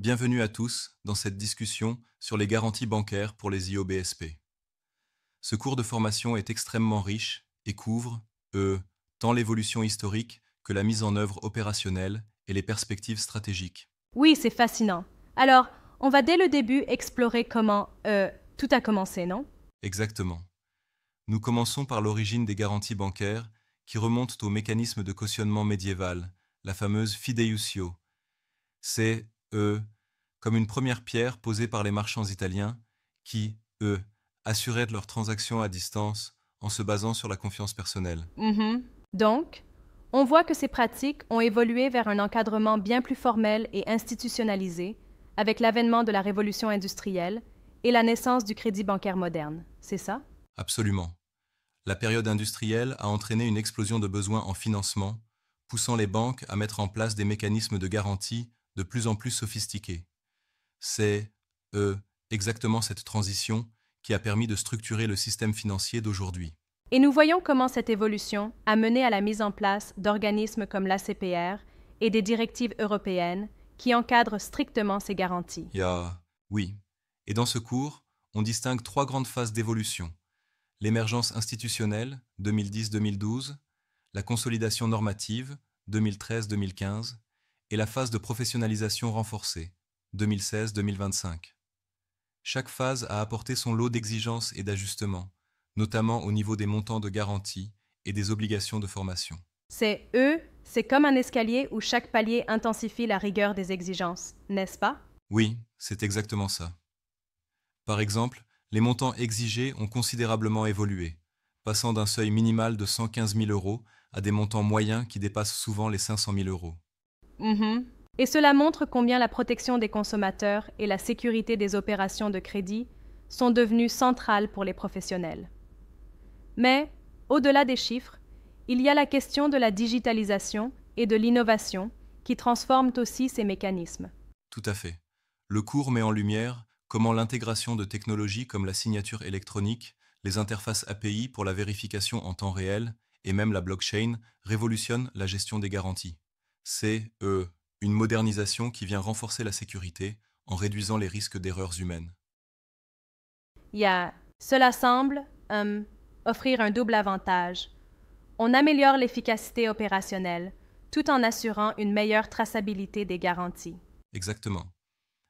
Bienvenue à tous dans cette discussion sur les garanties bancaires pour les IOBSP. Ce cours de formation est extrêmement riche et couvre, tant l'évolution historique que la mise en œuvre opérationnelle et les perspectives stratégiques. Oui, c'est fascinant. Alors, on va dès le début explorer comment tout a commencé, non? Exactement. Nous commençons par l'origine des garanties bancaires qui remontent au mécanisme de cautionnement médiéval, la fameuse fideutio. C'est, comme une première pierre posée par les marchands italiens qui, assuraient leurs transactions à distance en se basant sur la confiance personnelle. Mhm. Donc, on voit que ces pratiques ont évolué vers un encadrement bien plus formel et institutionnalisé avec l'avènement de la révolution industrielle et la naissance du crédit bancaire moderne. C'est ça? Absolument. La période industrielle a entraîné une explosion de besoins en financement, poussant les banques à mettre en place des mécanismes de garantie de plus en plus sophistiqués. C'est, exactement cette transition qui a permis de structurer le système financier d'aujourd'hui. Et nous voyons comment cette évolution a mené à la mise en place d'organismes comme l'ACPR et des directives européennes qui encadrent strictement ces garanties. Oui. Et dans ce cours, on distingue trois grandes phases d'évolution. L'émergence institutionnelle, 2010-2012, la consolidation normative, 2013-2015, et la phase de professionnalisation renforcée, 2016-2025. Chaque phase a apporté son lot d'exigences et d'ajustements, notamment au niveau des montants de garantie et des obligations de formation. C'est comme un escalier où chaque palier intensifie la rigueur des exigences, n'est-ce pas? Oui, c'est exactement ça. Par exemple, les montants exigés ont considérablement évolué, passant d'un seuil minimal de 115 000 euros à des montants moyens qui dépassent souvent les 500 000 euros. Mhm. Et cela montre combien la protection des consommateurs et la sécurité des opérations de crédit sont devenues centrales pour les professionnels. Mais, au-delà des chiffres, il y a la question de la digitalisation et de l'innovation qui transforment aussi ces mécanismes. Tout à fait. Le cours met en lumière comment l'intégration de technologies comme la signature électronique, les interfaces API pour la vérification en temps réel et même la blockchain révolutionne la gestion des garanties. C'est, une modernisation qui vient renforcer la sécurité en réduisant les risques d'erreurs humaines. Cela semble offrir un double avantage. On améliore l'efficacité opérationnelle tout en assurant une meilleure traçabilité des garanties. Exactement.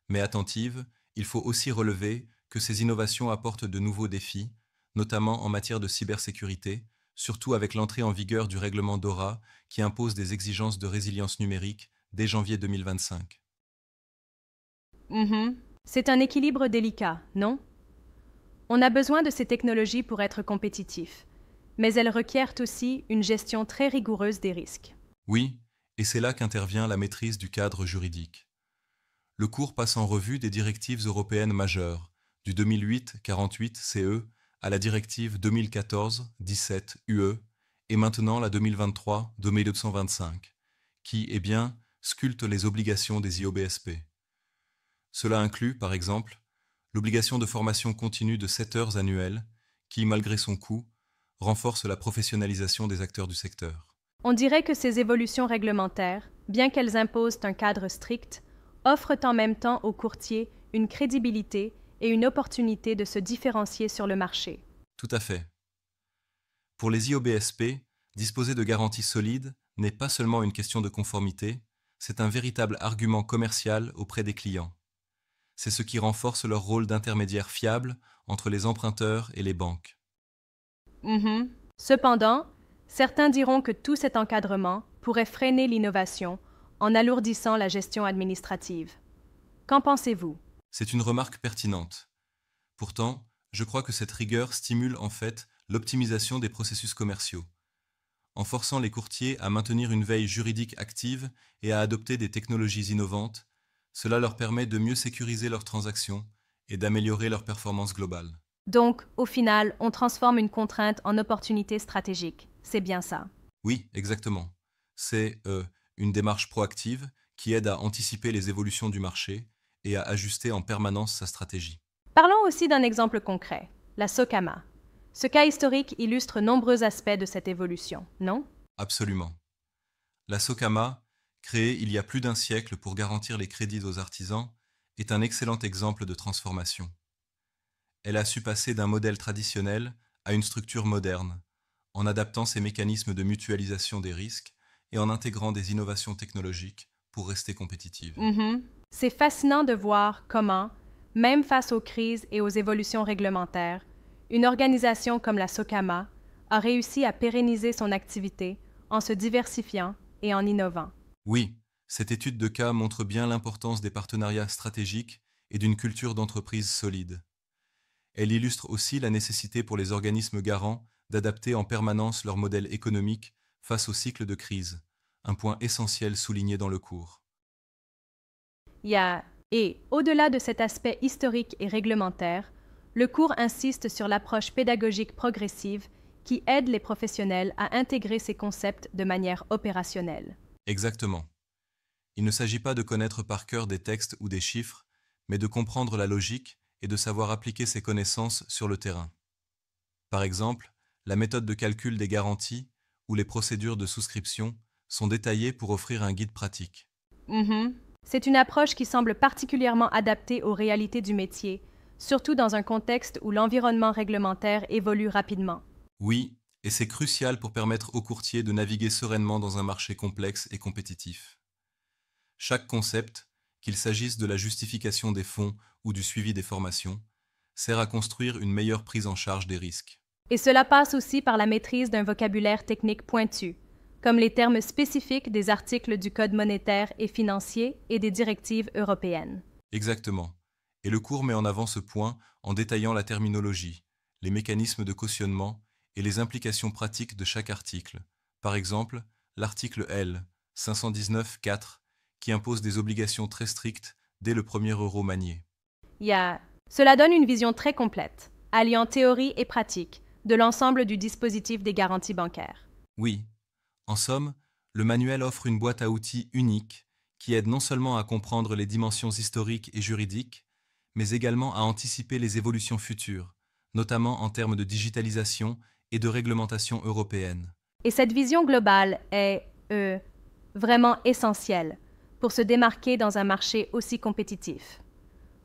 Mais attentive, il faut aussi relever que ces innovations apportent de nouveaux défis, notamment en matière de cybersécurité, surtout avec l'entrée en vigueur du règlement DORA qui impose des exigences de résilience numérique dès janvier 2025. Mhm. C'est un équilibre délicat, non? On a besoin de ces technologies pour être compétitif, mais elles requièrent aussi une gestion très rigoureuse des risques. Oui, et c'est là qu'intervient la maîtrise du cadre juridique. Le cours passe en revue des directives européennes majeures, du 2008-48-CE à la directive 2014-17-UE et maintenant la 2023-2225, qui, sculpte les obligations des IOBSP. Cela inclut, par exemple, l'obligation de formation continue de 7 heures annuelles, qui, malgré son coût, renforce la professionnalisation des acteurs du secteur. On dirait que ces évolutions réglementaires, bien qu'elles imposent un cadre strict, offrent en même temps aux courtiers une crédibilité et une opportunité de se différencier sur le marché. Tout à fait. Pour les IOBSP, disposer de garanties solides n'est pas seulement une question de conformité, c'est un véritable argument commercial auprès des clients. C'est ce qui renforce leur rôle d'intermédiaire fiable entre les emprunteurs et les banques. Mhm. Cependant, certains diront que tout cet encadrement pourrait freiner l'innovation en alourdissant la gestion administrative. Qu'en pensez-vous? C'est une remarque pertinente. Pourtant, je crois que cette rigueur stimule en fait l'optimisation des processus commerciaux, en forçant les courtiers à maintenir une veille juridique active et à adopter des technologies innovantes. Cela leur permet de mieux sécuriser leurs transactions et d'améliorer leur performance globale. Donc, au final, on transforme une contrainte en opportunité stratégique. C'est bien ça. Oui, exactement. C'est, une démarche proactive qui aide à anticiper les évolutions du marché et à ajuster en permanence sa stratégie. Parlons aussi d'un exemple concret, la SOCAMA. Ce cas historique illustre nombreux aspects de cette évolution, non? Absolument. La SOCAMA, créée il y a plus d'un siècle pour garantir les crédits aux artisans, est un excellent exemple de transformation. Elle a su passer d'un modèle traditionnel à une structure moderne, en adaptant ses mécanismes de mutualisation des risques et en intégrant des innovations technologiques pour rester compétitive. C'est fascinant de voir comment, même face aux crises et aux évolutions réglementaires, une organisation comme la SOCAMA a réussi à pérenniser son activité en se diversifiant et en innovant. Oui, cette étude de cas montre bien l'importance des partenariats stratégiques et d'une culture d'entreprise solide. Elle illustre aussi la nécessité pour les organismes garants d'adapter en permanence leur modèle économique face au cycle de crise, un point essentiel souligné dans le cours. Et, au-delà de cet aspect historique et réglementaire, le cours insiste sur l'approche pédagogique progressive qui aide les professionnels à intégrer ces concepts de manière opérationnelle. Exactement. Il ne s'agit pas de connaître par cœur des textes ou des chiffres, mais de comprendre la logique et de savoir appliquer ces connaissances sur le terrain. Par exemple, la méthode de calcul des garanties ou les procédures de souscription sont détaillées pour offrir un guide pratique. C'est une approche qui semble particulièrement adaptée aux réalités du métier, surtout dans un contexte où l'environnement réglementaire évolue rapidement. Oui, et c'est crucial pour permettre aux courtiers de naviguer sereinement dans un marché complexe et compétitif. Chaque concept, qu'il s'agisse de la justification des fonds ou du suivi des formations, sert à construire une meilleure prise en charge des risques. Et cela passe aussi par la maîtrise d'un vocabulaire technique pointu, comme les termes spécifiques des articles du Code monétaire et financier et des directives européennes. Exactement. Et le cours met en avant ce point en détaillant la terminologie, les mécanismes de cautionnement et les implications pratiques de chaque article. Par exemple, l'article L. 519.4 qui impose des obligations très strictes dès le premier euro manié. Cela donne une vision très complète, alliant théorie et pratique, de l'ensemble du dispositif des garanties bancaires. Oui. En somme, le manuel offre une boîte à outils unique qui aide non seulement à comprendre les dimensions historiques et juridiques, mais également à anticiper les évolutions futures, notamment en termes de digitalisation et de réglementation européenne. Et cette vision globale est, vraiment essentielle pour se démarquer dans un marché aussi compétitif,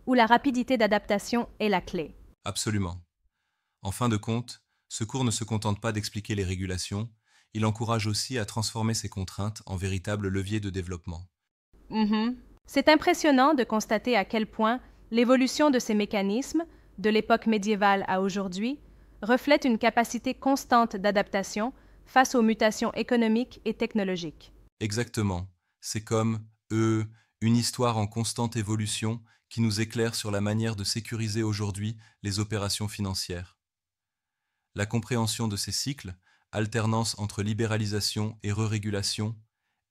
où la rapidité d'adaptation est la clé. Absolument. En fin de compte, ce cours ne se contente pas d'expliquer les régulations, il encourage aussi à transformer ces contraintes en véritables leviers de développement. C'est impressionnant de constater à quel point l'évolution de ces mécanismes, de l'époque médiévale à aujourd'hui, reflète une capacité constante d'adaptation face aux mutations économiques et technologiques. Exactement. C'est comme, une histoire en constante évolution qui nous éclaire sur la manière de sécuriser aujourd'hui les opérations financières. La compréhension de ces cycles, alternance entre libéralisation et re-régulation,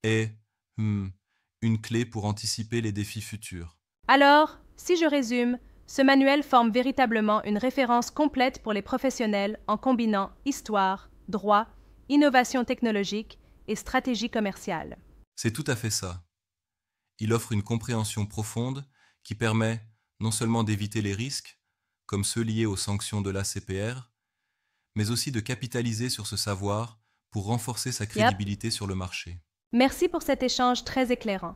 est une clé pour anticiper les défis futurs. Alors, si je résume, ce manuel forme véritablement une référence complète pour les professionnels en combinant histoire, droit, innovation technologique et stratégie commerciale. C'est tout à fait ça. Il offre une compréhension profonde qui permet non seulement d'éviter les risques, comme ceux liés aux sanctions de l'ACPR, mais aussi de capitaliser sur ce savoir pour renforcer sa crédibilité sur le marché. Merci pour cet échange très éclairant.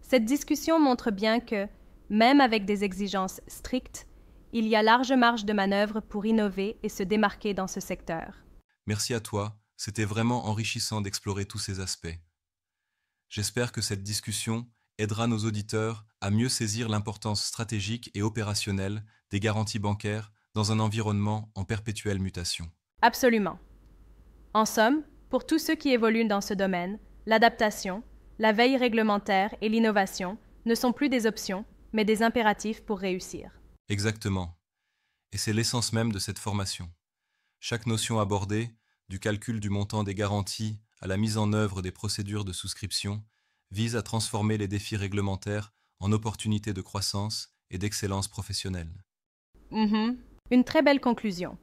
Cette discussion montre bien que, même avec des exigences strictes, il y a large marge de manœuvre pour innover et se démarquer dans ce secteur. Merci à toi, c'était vraiment enrichissant d'explorer tous ces aspects. J'espère que cette discussion aidera nos auditeurs à mieux saisir l'importance stratégique et opérationnelle des garanties bancaires dans un environnement en perpétuelle mutation. Absolument. En somme, pour tous ceux qui évoluent dans ce domaine, l'adaptation, la veille réglementaire et l'innovation ne sont plus des options, mais des impératifs pour réussir. Exactement. Et c'est l'essence même de cette formation. Chaque notion abordée, du calcul du montant des garanties à la mise en œuvre des procédures de souscription, vise à transformer les défis réglementaires en opportunités de croissance et d'excellence professionnelle. Une très belle conclusion.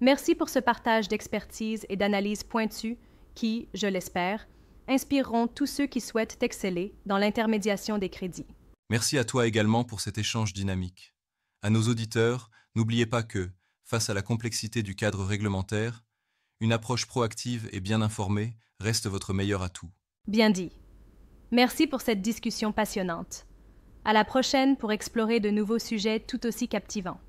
Merci pour ce partage d'expertise et d'analyse pointue qui, je l'espère, inspireront tous ceux qui souhaitent exceller dans l'intermédiation des crédits. Merci à toi également pour cet échange dynamique. À nos auditeurs, n'oubliez pas que, face à la complexité du cadre réglementaire, une approche proactive et bien informée reste votre meilleur atout. Bien dit. Merci pour cette discussion passionnante. À la prochaine pour explorer de nouveaux sujets tout aussi captivants.